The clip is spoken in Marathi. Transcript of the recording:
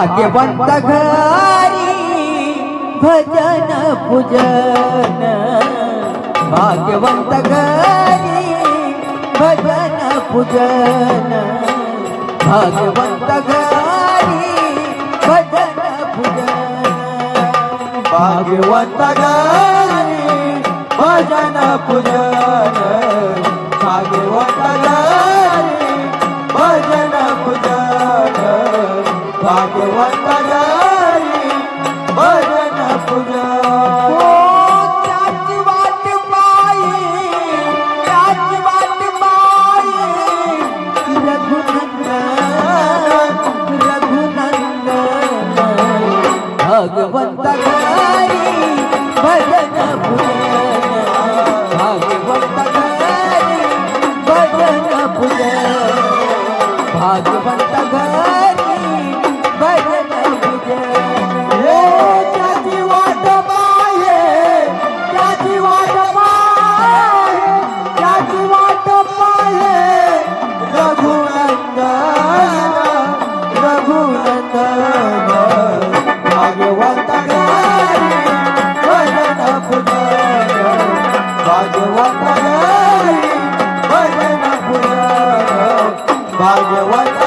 भाग्यवंत घरी भजन पूजन, भाग्यवंत घरी भजन पूजन, भाग्यवंत घरी भजन पूजन, भाग्यवंत घरी भजन पूजन, भाग्यवंत घरी भजन पूजन, भाग्यवंत घरी भजन पूजन. त्याची वाट पायी, त्याची वाट पायी रघुनंदन, रघुनंदन, भगवंत घरी भजन पूजन, भागवंत घरी भजन पूजन, भागवंत घरी भजन पूजन. त्याची वाट पाहे, त्याची वाट पाहे, त्याची वाट पाहे रघुनंदन, रघुनंदन, भाग्यवंत घरी भजन पूजन, भाग्यवंत घरी भजन पूजन, भाग्यवंत